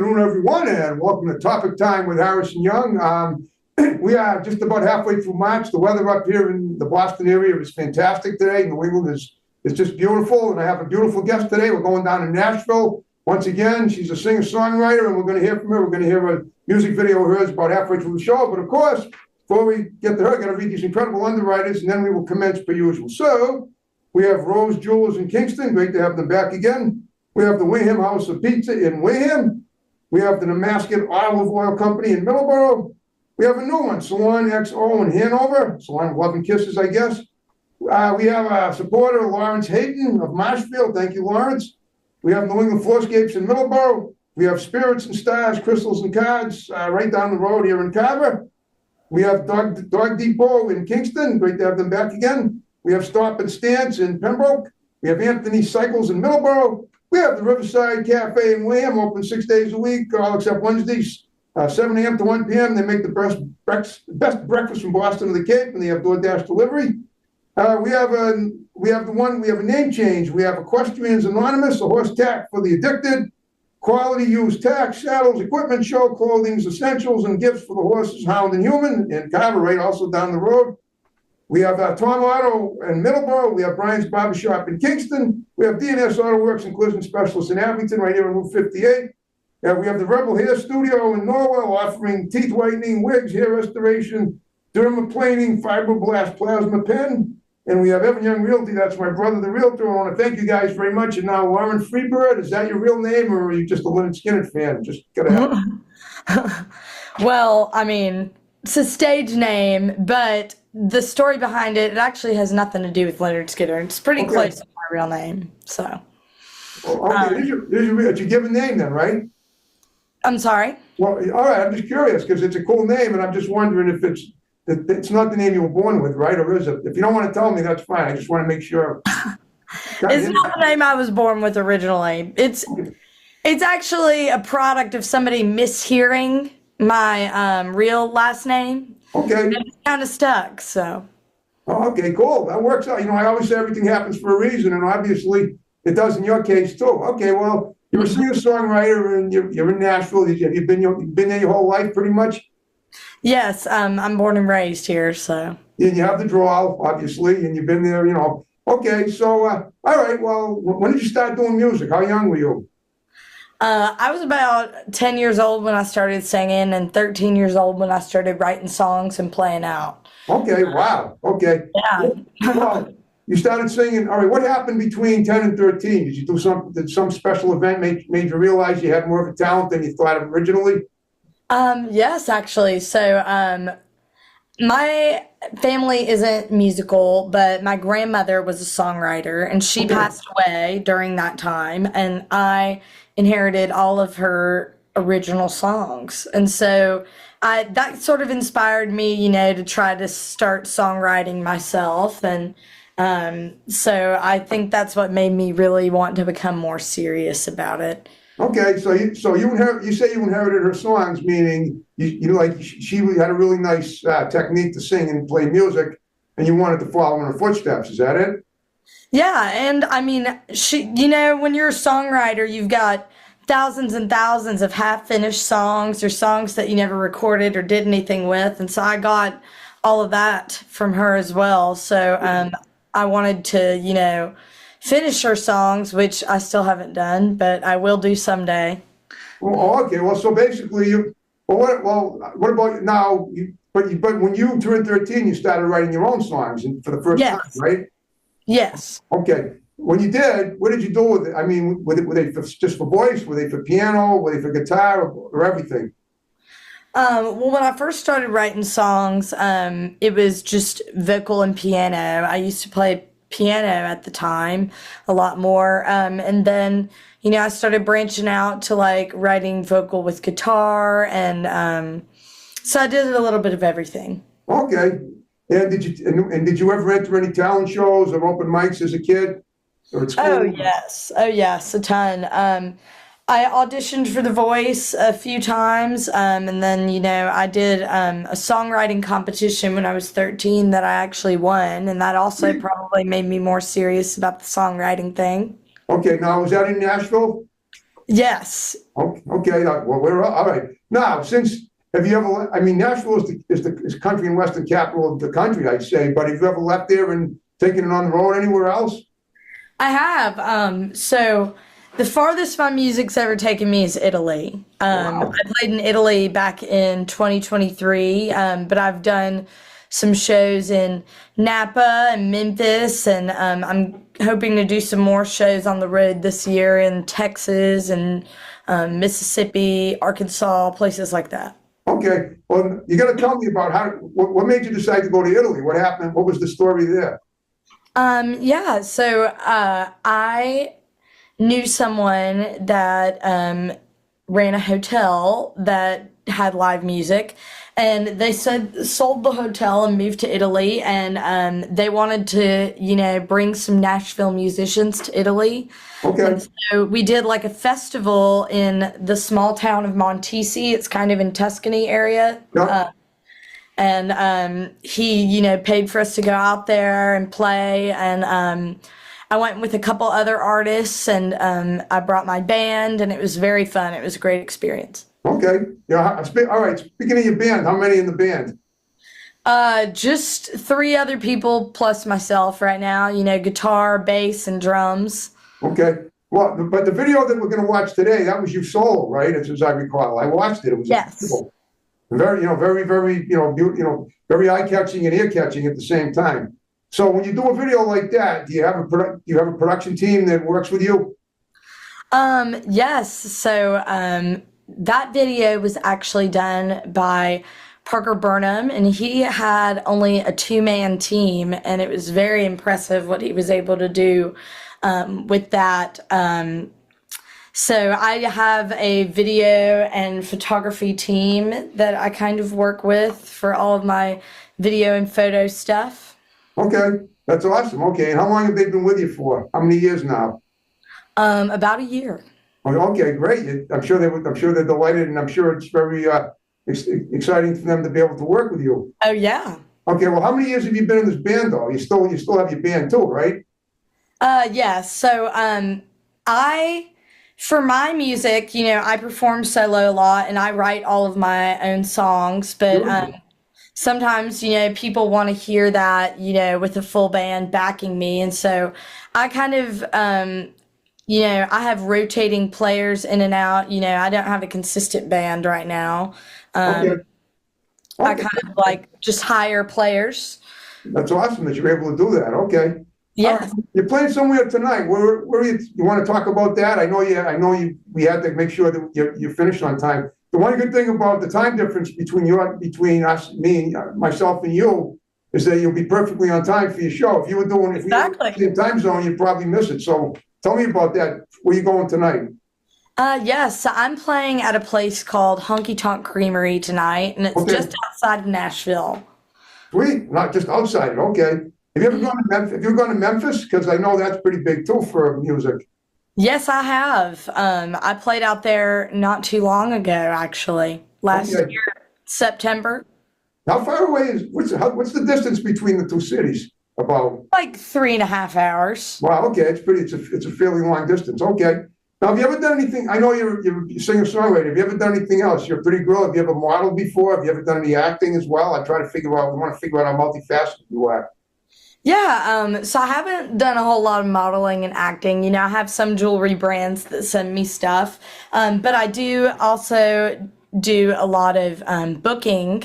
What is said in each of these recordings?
afternoon, everyone, and welcome to Topic Time with Harrison Young. We are just about halfway through March. The weather up here in the Boston area is fantastic today. New England is just beautiful, and I have a beautiful guest today. We're going down to Nashville once again. She's a singer-songwriter, and we're going to hear from her. We're going to hear a music video of hers about halfway through the show. But of course, before we get to her, I've got to read these incredible underwriters, and then we will commence per usual. So we have Rose Jewelers in Kingston. Great to have them back again. We have the Wareham House of Pizza in Wareham. We have the Damascus Olive Oil Company in Middleborough. We have a new one, Salon XO in Hanover. Salon of Love and Kisses, I guess. We have a supporter, Lawrence Hayden of Marshfield. Thank you, Lawrence. We have New England Floorscapes in Middleborough. We have Spirits and Stars, Crystals and Cards right down the road here in Carver. We have Dog Depot in Kingston. Great to have them back again. We have Stop and Stance in Pembroke. We have Anthony Cycles in Middleborough. We have the Riverside Cafe in Wareham, open 6 days a week, all except Wednesdays, 7 a.m. to 1 p.m. They make the best breakfast from Boston to the Cape, and they have DoorDash delivery. We have a name change. We have Equestrians Anonymous, a horse tack for the addicted, quality used tacks, saddles, equipment, show clothing, essentials, and gifts for the horses, hound, and human, in Carver, right also down the road. We have Tom Auto in Middleborough. We have Brian's Barbershop in Kingston. We have D&S Auto Works and Collision Specialists in Abington, right here on Route 58. We have the Rebel Hair Studio in Norwell, offering teeth whitening, wigs, hair restoration, dermaplaning, fibroblast plasma pen. And we have Evan Young Realty. That's my brother, the realtor. I want to thank you guys very much. And now, Lauren Freebird, is that your real name, or are you just a Lynyrd Skynyrd fan? Just gotta have. Well, I mean, it's a stage name, but the story behind it actually has nothing to do with Lynyrd Skynyrd. It's pretty close to my real name, so. Well, okay, it's your given name then, right? I'm sorry? Well, all right, I'm just curious, because it's a cool name, and I'm just wondering if it's not the name you were born with, right, or is it? If you don't want to tell me, that's fine. I just want to make sure. It's not the name I was born with originally. It's actually a product of somebody mishearing my real last name. Okay. And it's kind of stuck, so. Oh, okay, cool. That works out. I always say everything happens for a reason, and obviously it does in your case too. Okay, well, you're a singer-songwriter, and you're in Nashville. Have you been there your whole life, pretty much? Yes, I'm born and raised here, so. And you have the drawl, obviously, and you've been there, Okay, so, all right, well, when did you start doing music? How young were you? I was about 10 years old when I started singing, and 13 years old when I started writing songs and playing out. Okay, wow. Okay. Yeah. Well, you started singing. All right, what happened between 10 and 13? Did you do some special event made you realize you had more of a talent than you thought of originally? Yes, actually. So, my family isn't musical, but my grandmother was a songwriter, and she passed away during that time, and I inherited all of her original songs. And so that sort of inspired me, to try to start songwriting myself. And so I think that's what made me really want to become more serious about it. Okay, so you say you inherited her songs, meaning she had a really nice technique to sing and play music, and you wanted to follow in her footsteps. Is that it? Yeah, and I mean, when you're a songwriter, you've got thousands and thousands of half-finished songs or songs that you never recorded or did anything with, and so I got all of that from her as well. So I wanted to, finish her songs, which I still haven't done, but I will do someday. Well, okay. Well, so basically, what about now? But when you turned 13, you started writing your own songs for the first time, right? Yes. Okay. When you did, what did you do with it? I mean, were they just for voice? Were they for piano? Were they for guitar, or everything? Well, when I first started writing songs, it was just vocal and piano. I used to play piano at the time a lot more. And then, I started branching out to writing vocal with guitar. And so I did a little bit of everything. Okay. And did you ever enter any talent shows or open mics as a kid? Or at school? Oh, yes, a ton. I auditioned for The Voice a few times, and then, I did a songwriting competition when I was 13 that I actually won, and that also probably made me more serious about the songwriting thing. Okay, now was that in Nashville? Yes. Okay, well, we're all right. Now, have you ever, I mean, Nashville is country and western capital of the country, I'd say, but have you ever left there and taken it on the road anywhere else? I have. So the farthest my music's ever taken me is Italy. Wow. I played in Italy back in 2023, but I've done some shows in Napa and Memphis, and I'm hoping to do some more shows on the road this year in Texas and Mississippi, Arkansas, places like that. Okay, well, you got to tell me about what made you decide to go to Italy? What happened? What was the story there? Yeah, so I knew someone that ran a hotel that had live music, and they said sold the hotel and moved to Italy, and they wanted to, bring some Nashville musicians to Italy. Okay, And so we did like a festival in the small town of Montisi. It's kind of in Tuscany area. yeah, And he, paid for us to go out there and play. And I went with a couple other artists, and I brought my band, and it was very fun. It was a great experience. okay. Yeah, all right, speaking of your band, how many in the band? Just three other people plus myself right now, guitar, bass, and drums. Okay, well, but the video that we're going to watch today, that was you solo, right? As I recall, I watched it. It was Yes. incredible. Very, very, very eye-catching and ear-catching at the same time. So when you do a video like that, do you have a production team that works with you? Yes. So that video was actually done by Parker Burnham, and he had only a two-man team, and it was very impressive what he was able to do with that. So I have a video and photography team that I kind of work with for all of my video and photo stuff. Okay, that's awesome. Okay, and how long have they been with you for? How many years now? About a year. Okay, great. I'm sure they're delighted, and I'm sure it's very exciting for them to be able to work with you. Oh yeah. Okay, well, how many years have you been in this band, though? You still have your band too, right? Yes. So for my music, I perform solo a lot and I write all of my own songs, but Beautiful. sometimes, people want to hear that, with a full band backing me. And so I kind of, I have rotating players in and out. I don't have a consistent band right now. Okay. I Okay, kind of like just hire players. that's awesome that you're able to do that. Okay. All right. Yes. You're playing somewhere tonight. Where you want to talk about that? We had to make sure that you're finished on time. The one good thing about the time difference between us, me, and myself and you, is that you'll be perfectly on time for your show. If you were in Exactly. the same time zone, you'd probably miss it. So tell me about that. Where you going tonight? Yes, so I'm playing at a place called Honky Tonk Creamery tonight, and it's Okay. just outside of Nashville. Sweet, not just outside. Okay. Have you ever gone to Memphis? Have you ever gone to Memphis? Because I know that's pretty big too for music. Yes, I have. I played out there not too long ago, actually. Last Okay. year, September. How far away what's the distance between the two cities? About, Like 3.5 hours. wow, okay, it's a fairly long distance. Okay. Now, have you ever done anything? I know you're a singer-songwriter. Have you ever done anything else? You're a pretty girl. Have you ever modeled before? Have you ever done any acting as well? I want to figure out how multifaceted you are. Yeah, so I haven't done a whole lot of modeling and acting. I have some jewelry brands that send me stuff, but I do also do a lot of booking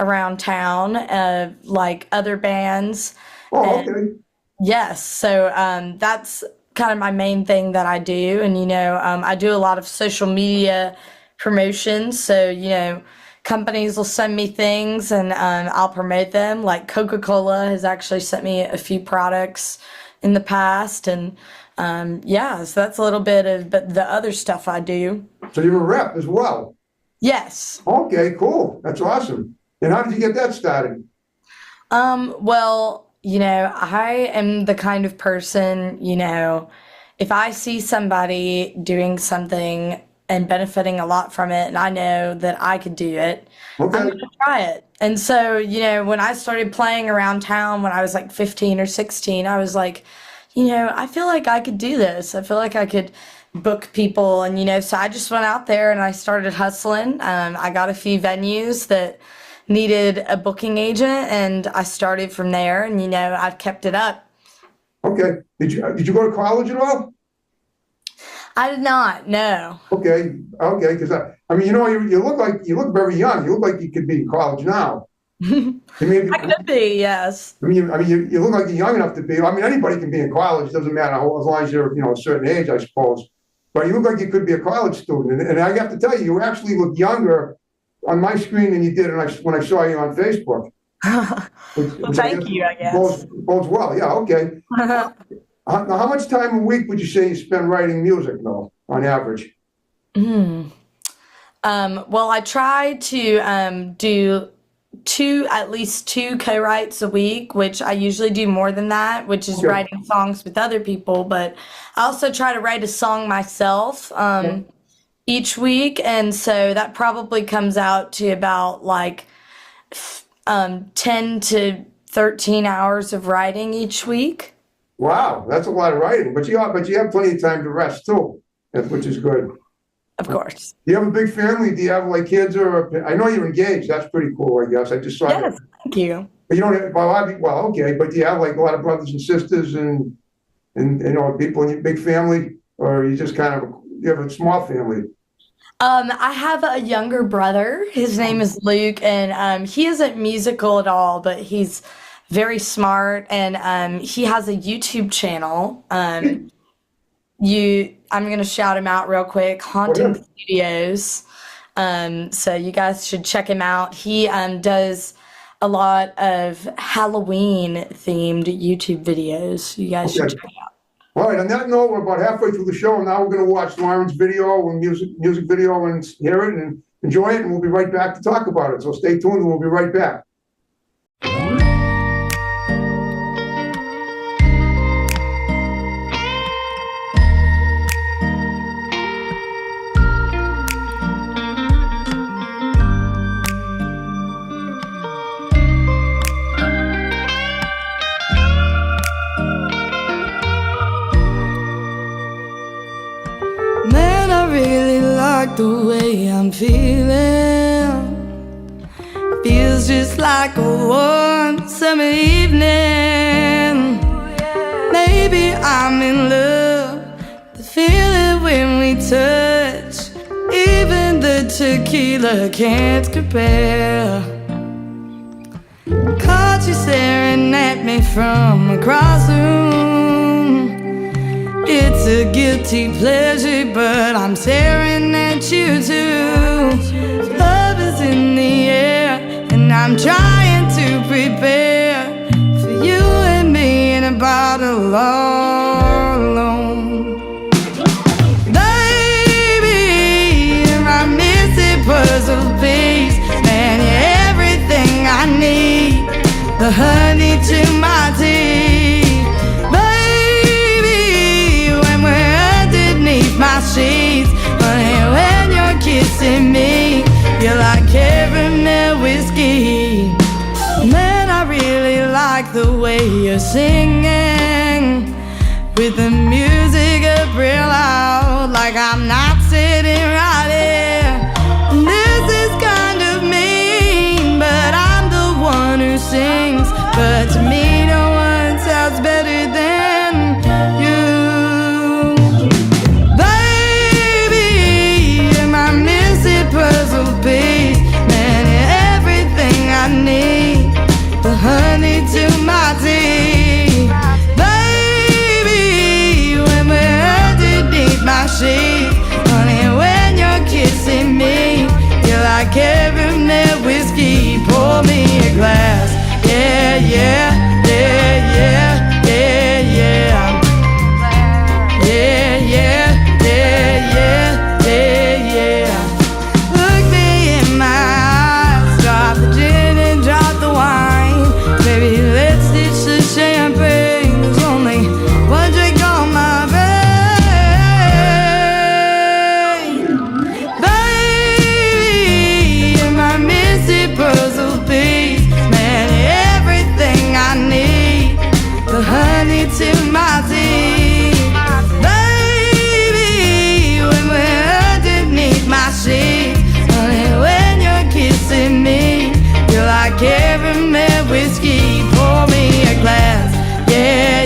around town, like other bands. Oh, And okay. yes, so that's kind of my main thing that I do. And, I do a lot of social media promotions. So, companies will send me things and I'll promote them. Like Coca-Cola has actually sent me a few products in the past. And yeah, so that's a little bit of but the other stuff I do. So you're a rep as well. Yes. Okay, cool. That's awesome. And how did you get that started? Well, I am the kind of person, if I see somebody doing something and benefiting a lot from it, and I know that I could do it, I'm Okay. going to try it. And so, when I started playing around town when I was like 15 or 16, I was like, I feel like I could do this. I feel like I could book people, and so I just went out there and I started hustling. I got a few venues that needed a booking agent, and I started from there, and I've kept it up. Okay. Did you go to college at all? I did not, no. Okay. Okay. Because I mean, you look very young. You look like you could be in college now. I mean, I could be, yes. you look like you're young enough to be. I mean, anybody can be in college. Doesn't matter as long as you're, a certain age, I suppose. But you look like you could be a college student. And I have to tell you, you actually look younger on my screen than you did when I saw you on Facebook. Well, thank you, I guess. Bodes well. Yeah. Okay. Now, how much time a week would you say you spend writing music, though, on average? Well, I try to do at least two co-writes a week, which I usually do more than that, which is Okay. writing songs with other people. But I also try to write a song myself each week, and so that probably comes out to about like 10 to 13 hours of writing each week. Wow, that's a lot of writing. But you have plenty of time to rest too, which is good. Of course. Do you have a big family? Do you have like kids or? I know you're engaged. That's pretty cool, I guess. I just saw that. Yes, thank you. But you don't have, well, okay. But do you have like a lot of brothers and sisters and people in your big family, or you just you have a small family? I have a younger brother. His name is Luke, and he isn't musical at all, but he's very smart, and he has a YouTube channel. I'm gonna shout him out real quick, Haunting Studios. So you guys should check him out. He does a lot of Halloween themed YouTube videos. You guys should check it out. All right, on that note, we're about halfway through the show, and now we're going to watch Lauren's video and music video and hear it and enjoy it, and we'll be right back to talk about it. So stay tuned, and we'll be right back. Man, I really like the way I'm feeling. Feels just like a warm summer evening. Maybe I'm in love. The feeling when we touch, even the tequila can't compare. Caught you staring at me from across the room. It's a guilty pleasure, but I'm staring at you too. Love is in the air, and I'm trying to prepare for you and me in a bottle all alone. Baby, you're my missing puzzle piece. Man, you're everything I need, the honey to my tea. My sheets, honey, when you're kissing me, you're like caramel whiskey. Man, I really like the way you're singing, with the music up real loud, like I'm not sitting right here. And this is kind of mean, but I'm the one who sings. But to me, no one sounds better than you. Puzzle piece, man, you're everything I need, the honey to my tea. Baby, when we're underneath my sheets, honey, when you're kissing me, you're like caramel whiskey. Pour me a glass, yeah, yeah, yeah.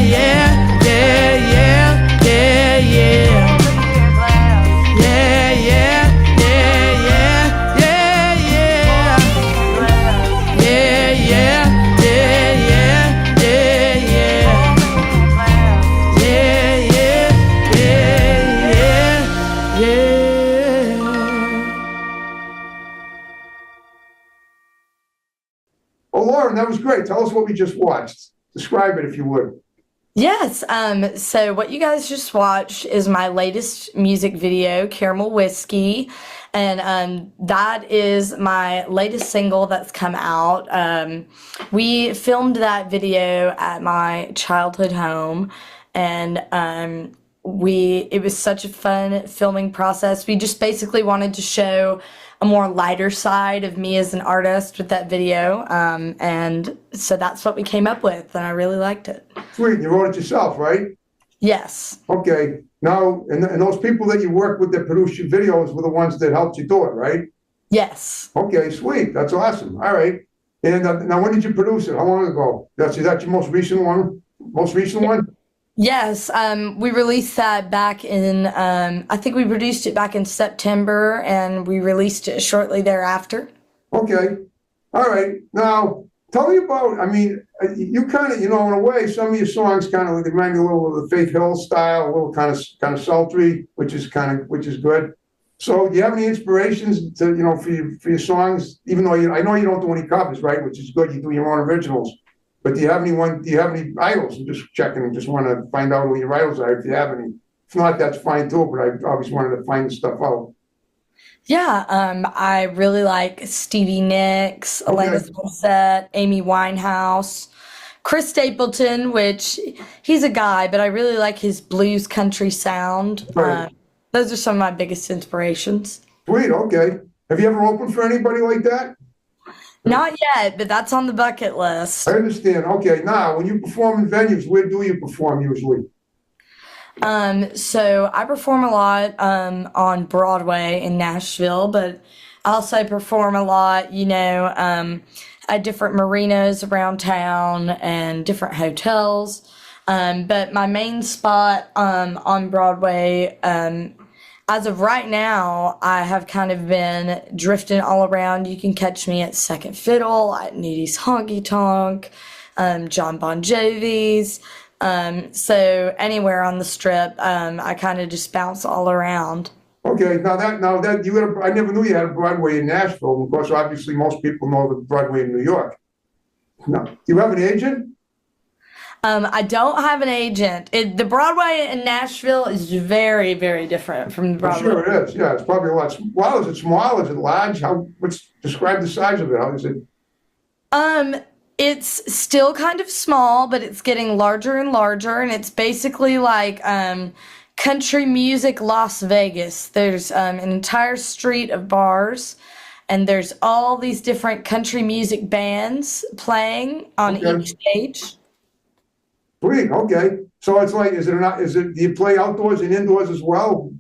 yeah, yeah, yeah, yeah, yeah. Yeah, yeah, yeah, yeah, yeah, yeah. Yeah, yeah, yeah, yeah, yeah, yeah. Yeah, yeah, yeah, yeah, yeah. Oh, Lauren, that was great. Tell us what we just watched. Describe it if you would. Yes, so what you guys just watched is my latest music video, Caramel Whiskey, and that is my latest single that's come out. We filmed that video at my childhood home, and it was such a fun filming process. We just basically wanted to show a more lighter side of me as an artist with that video, and so that's what we came up with, and I really liked it. Sweet, you wrote it yourself, right? Yes. Okay. Now, and those people that you work with that produce your videos were the ones that helped you do it, right? Yes. Okay, sweet. That's awesome. All right. And now, when did you produce it? How long ago? Is that your most recent one? Most recent one? Yes, we released that back in, I think we produced it back in September and we released it shortly thereafter. Okay. All right. Now, tell me about, I mean, you kind of, in a way, some of your songs kind of like, they remind me a little of the Faith Hill style, a little kind of sultry, which is good. So do you have any inspirations to, for your songs, even though I know you don't do any covers, right? Which is good. You do your own originals. But do you have any idols? I'm just checking, just want to find out who your idols are, if you have any. If not, that's fine too, but I always wanted to find the stuff out. Yeah, I really like Stevie Nicks, Alanis Morissette, Amy Winehouse, Chris Stapleton, which he's a guy, but I really like his blues country sound. Right. Those are some of my biggest inspirations. Sweet, okay. Have you ever opened for anybody like that? Not yet, but that's on the bucket list. I understand. Okay, now, when you perform in venues, where do you perform usually? So I perform a lot on Broadway in Nashville, but I also perform a lot, at different marinas around town and different hotels. But my main spot on Broadway, as of right now, I have kind of been drifting all around. You can catch me at Second Fiddle, at Needy's Honky Tonk, John Bon Jovi's. So anywhere on the strip, I kind of just bounce all around. Okay, now that you had I never knew you had a Broadway in Nashville. Of course, obviously, most people know the Broadway in New York. Now, do you have an agent? I don't have an agent. The Broadway in Nashville is very, very different from the I'm Broadway. sure it is. Yeah, it's probably a lot. Well, is it small? Is it large? Describe the size of it? How is it? It's still kind of small, but it's getting larger and larger, and it's basically like country music Las Vegas. There's an entire street of bars, and there's all these different country music bands playing on each stage. Sweet. Okay. So it's like, do you play outdoors and indoors as well?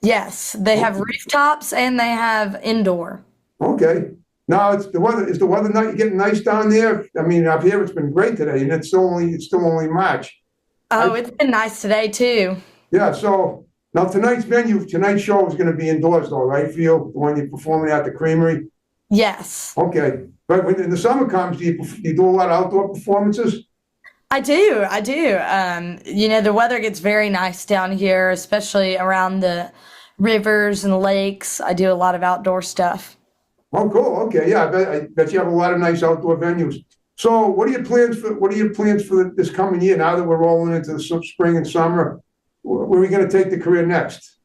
Yes, they have rooftops and they have indoor. Okay. Now is the weather not getting nice down there? I mean, up here it's been great today, and it's still only March. Oh, it's been nice today too. Yeah. So now tonight's show is going to be indoors, though, right? For you, the one you're performing at the Creamery. Yes. Okay. But when the summer comes, do you do a lot of outdoor performances? I do. The weather gets very nice down here, especially around the rivers and lakes. I do a lot of outdoor stuff. Oh, cool. Okay. Yeah. I bet you have a lot of nice outdoor venues. So what are your plans for this coming year now that we're rolling into the spring and summer? Where are we going to take the career next?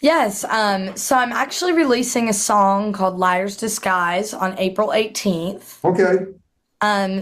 Yes, so I'm actually releasing a song called Liar's Disguise on April 18th. Okay.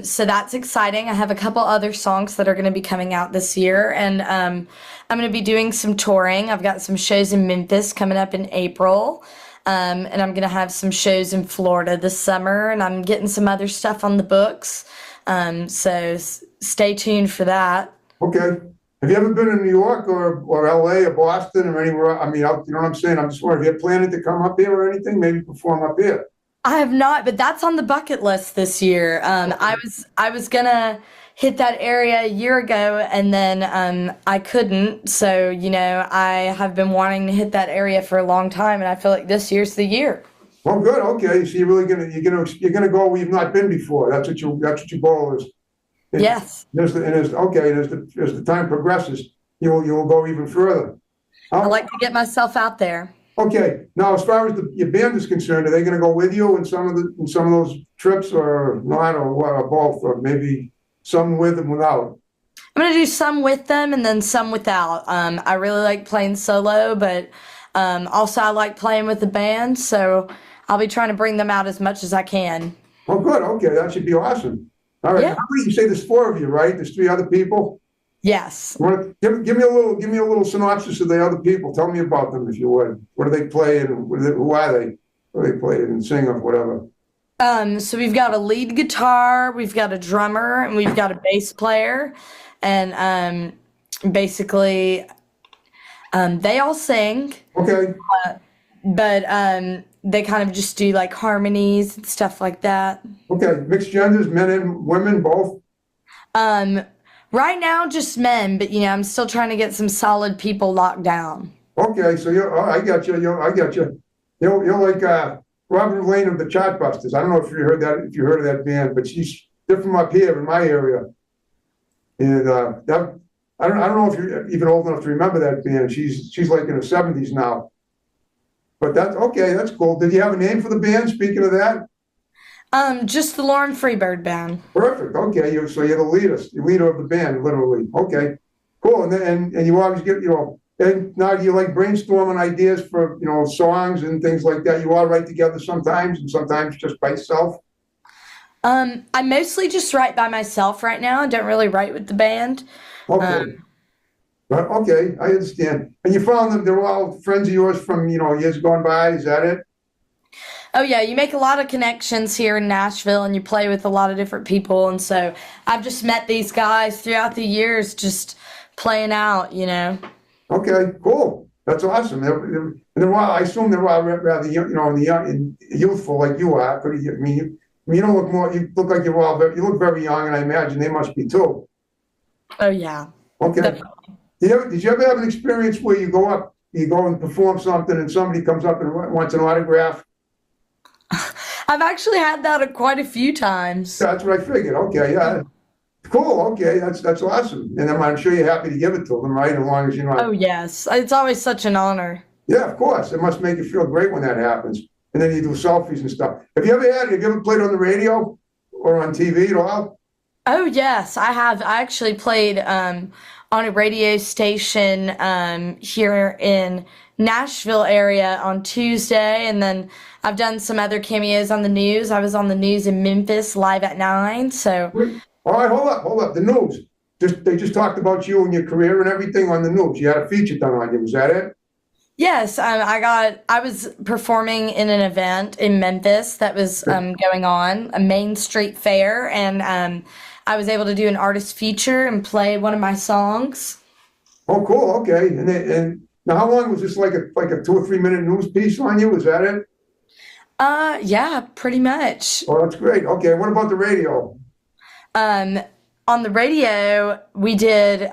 So that's exciting. I have a couple other songs that are going to be coming out this year, and I'm going to be doing some touring. I've got some shows in Memphis coming up in April, and I'm going to have some shows in Florida this summer, and I'm getting some other stuff on the books. So stay tuned for that. Okay. Have you ever been in New York or LA or Boston or anywhere? I mean, you know what I'm saying? I'm just wondering, have you planning to come up here or anything? Maybe perform up here? I have not, but that's on the bucket list this year. I was gonna hit that area a year ago, and then I couldn't. So I have been wanting to hit that area for a long time, and I feel like this year's the year. Well, good. Okay, so you're gonna go where you've not been before. That's what your goal is. And Yes, as the time progresses, you'll go even further. I How- like to get myself out there. Okay, now as far as your band is concerned, are they gonna go with you in some of those trips or not, or what, or both, or maybe some with and without? I'm gonna do some with them and then some without. I really like playing solo, but also I like playing with the band, so I'll be trying to bring them out as much as I can. Oh, good. Okay, that should be awesome. All right. Yeah. How many? You say there's four of you, right? There's three other people. Yes. Give me a little synopsis of the other people. Tell me about them, if you would. What do they play and who are they? What do they play and sing or whatever? So we've got a lead guitar, we've got a drummer, and we've got a bass player, and basically they all sing, Okay. but they kind of just do like harmonies and stuff like that. Okay. Mixed genders, men and women, both. Right now, just men, but I'm still trying to get some solid people locked down. Okay. So I got you. I got you. You're like Robin Lane of the Chartbusters. I don't know if you heard that. If you heard of that band, but they're from up here in my area. And I don't know if you're even old enough to remember that band. She's like in her 70s now. But that's okay. That's cool. Did you have a name for the band? Speaking of that, Just the Lauren Freebird Band. perfect. Okay, so you're the leader of the band, literally. Okay, cool. And then and you always get And now do you like brainstorming ideas for songs and things like that? You all write together sometimes, and sometimes just by yourself. I mostly just write by myself right now. I don't really write with the band. Okay. Right, okay, I understand. And you found them, they're all friends of yours from, years gone by, is that it? Oh yeah, you make a lot of connections here in Nashville and you play with a lot of different people, and so I've just met these guys throughout the years just playing out. Okay, cool. That's awesome. And I assume they're all rather young, and youthful like you are. You don't look you look like you look very young, and I imagine they must be too. Oh yeah. Okay. Definitely. Did you ever have an experience where you go and perform something and somebody comes up and wants an autograph? I've actually had that quite a few times. That's what I figured. Okay, yeah. Cool. Okay, that's awesome. And I'm sure you're happy to give it to them, right? As long as you're not. Oh yes, it's always such an honor. Yeah, of course. It must make you feel great when that happens. And then you do selfies and stuff. Have you ever played on the radio or on TV at all? Oh yes, I have. I actually played on a radio station here in Nashville area on Tuesday, and then I've done some other cameos on the news. I was on the news in Memphis live at 9. So All right, hold up. The news. They just talked about you and your career and everything on the news. You had a feature done on you. Was that it? yes, I was performing in an event in Memphis that was going on, a Main Street Fair, and I was able to do an artist feature and play one of my songs. Oh, cool. Okay. And now, how long was this? Like a 2 or 3 minute news piece on you? Was that it? Yeah, pretty much. Oh, that's great. Okay. What about the radio? On the radio, we did,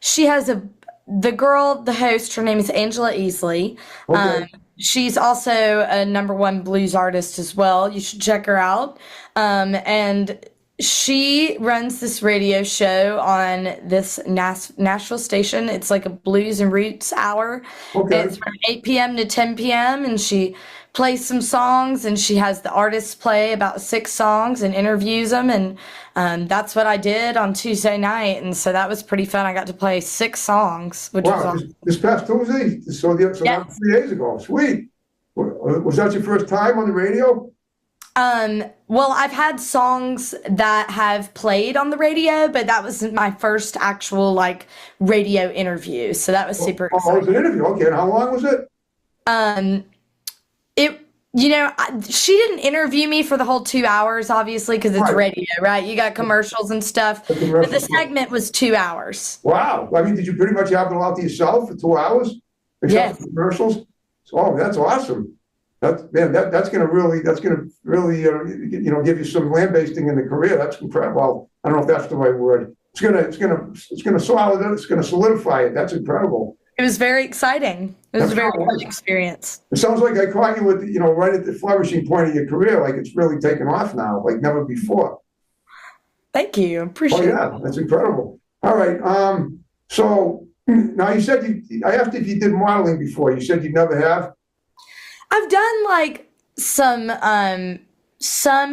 she has the host, her name is Angela Easley. Okay. She's also a #1 blues artist as well. You should check her out. And she runs this radio show on this Nashville station. It's like a blues and roots hour. Okay. It's from 8 p.m. to 10 p.m. and she plays some songs, and she has the artists play about 6 songs and interviews them, and that's what I did on Tuesday night, and so that was pretty fun. I got to play 6 songs, which was Wow. awesome. This past Tuesday? So that Yes. was 3 days ago. Sweet. Was that your first time on the radio? Well, I've had songs that have played on the radio, but that was my first actual radio interview. So that was super Oh, it was exciting. an interview. Okay. And how long was it? She didn't interview me for the whole 2 hours, obviously, because it's Right. radio, right? You got commercials and stuff, The but the commercials. segment was 2 hours. Wow. I mean, did you pretty much have it all to yourself for 2 hours? Except Yes. for commercials? Oh, that's awesome. That's gonna really, give you some land basting in the career. That's incredible. Well, I don't know if that's the right word. It's gonna solidify it. That's incredible. It was very exciting. It was a very That's fun nice. experience. It sounds like I caught you with, right at the flourishing point of your career, like it's really taken off now, like never before. Thank you. Oh, Appreciate it. yeah, that's incredible. All right, so now you said I asked if you did modeling before. You said you never have? I've done like some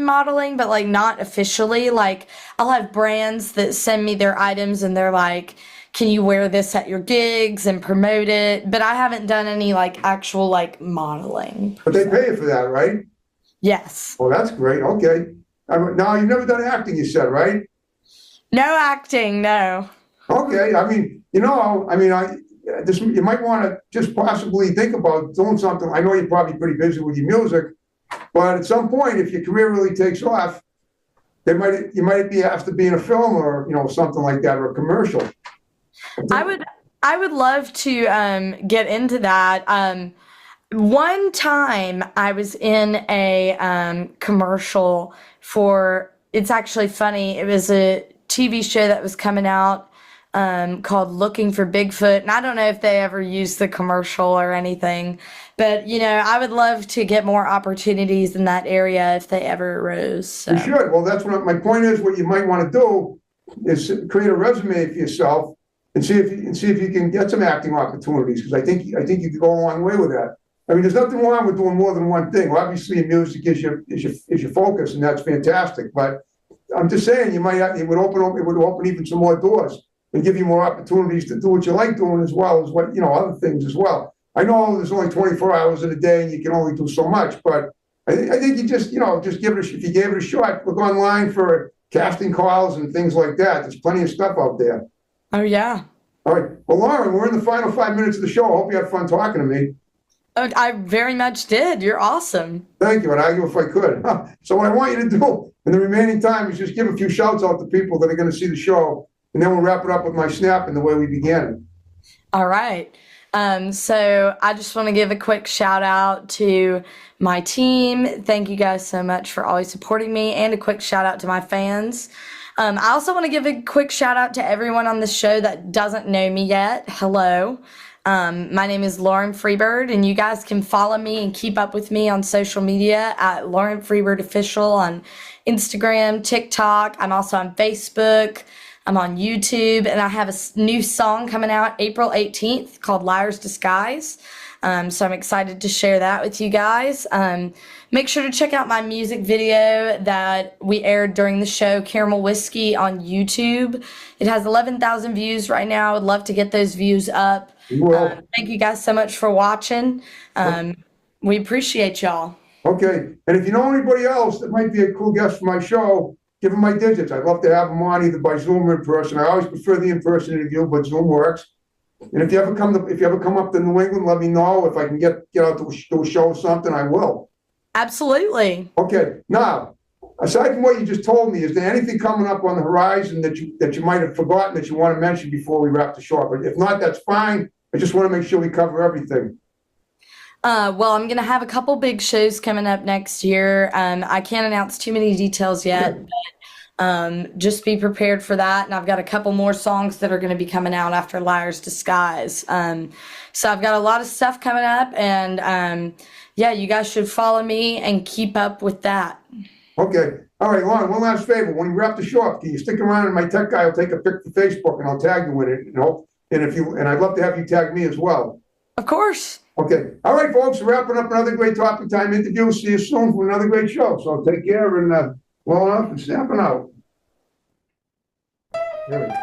modeling, but like not officially. Like I'll have brands that send me their items and they're like, can you wear this at your gigs and promote it? But I haven't done any like actual like modeling. But they pay you for that, right? Yes. Oh, that's great. Okay. Now, you've never done acting, you said, right? No acting, no. Okay. I mean, you might want to just possibly think about doing something. I know you're probably pretty busy with your music, but at some point, if your career really takes off, you might be asked to be in a film or, something like that, or a commercial. I would love to get into that. One time I was in a commercial for, it's actually funny, it was a TV show that was coming out called Looking for Bigfoot. And I don't know if they ever used the commercial or anything, but I would love to get more opportunities in that area if they ever arose. So. You should. Well, that's what my point is. What you might want to do is create a resume for yourself and see if you can get some acting opportunities, because I think you could go a long way with that. I mean, there's nothing wrong with doing more than one thing. Obviously, music is your focus, and that's fantastic. But I'm just saying, it would open even some more doors and give you more opportunities to do what you like doing, as well as what other things as well. I know there's only 24 hours in a day, and you can only do so much. But I think you just give it if you gave it a shot. Look online for casting calls and things like that. There's plenty of stuff out there. Oh yeah. All right. Well, Lauren, we're in the final 5 minutes of the show. I hope you had fun talking to me. Oh, I very much did. You're awesome. Thank you. I'd argue if I could. So what I want you to do in the remaining time is just give a few shouts out to people that are going to see the show, and then we'll wrap it up with my snap and the way we began. All right. So I just want to give a quick shout out to my team. Thank you guys so much for always supporting me, and a quick shout out to my fans. I also want to give a quick shout out to everyone on the show that doesn't know me yet. Hello. My name is Lauren Freebird, and you guys can follow me and keep up with me on social media at Lauren Freebird Official on Instagram, TikTok. I'm also on Facebook. I'm on YouTube, and I have a new song coming out April 18th called Liar's Disguise. So I'm excited to share that with you guys. Make sure to check out my music video that we aired during the show, Caramel Whiskey, on YouTube. It has 11,000 views right now. I would love to get those views up. Well, Thank you guys so much for watching. We appreciate y'all. okay. And if you know anybody else that might be a cool guest for my show, give them my digits. I'd love to have them on either by Zoom or in person. I always prefer the in-person interview, but Zoom works. And if you ever come up to New England, let me know. If I can get out to do a show or something, I will. Absolutely. Okay. Now, aside from what you just told me, is there anything coming up on the horizon that you might have forgotten that you want to mention before we wrap the show up? But if not, that's fine. I just want to make sure we cover everything. Well, I'm going to have a couple big shows coming up next year. I can't announce too many details yet, but just be prepared for that. And I've got a couple more songs that are going to be coming out after Liar's Disguise. So I've got a lot of stuff coming up, and yeah, you guys should follow me and keep up with that. Okay. All right, Lauren, one last favor. When you wrap the show up, can you stick around, and my tech guy will take a pic for Facebook, and I'll tag you in it, and I'd love to have you tag me as well. Of course. Okay. All right, folks, wrapping up another great Topic Time interview. See you soon for another great show. So take care and blowing up and snapping out. There we go.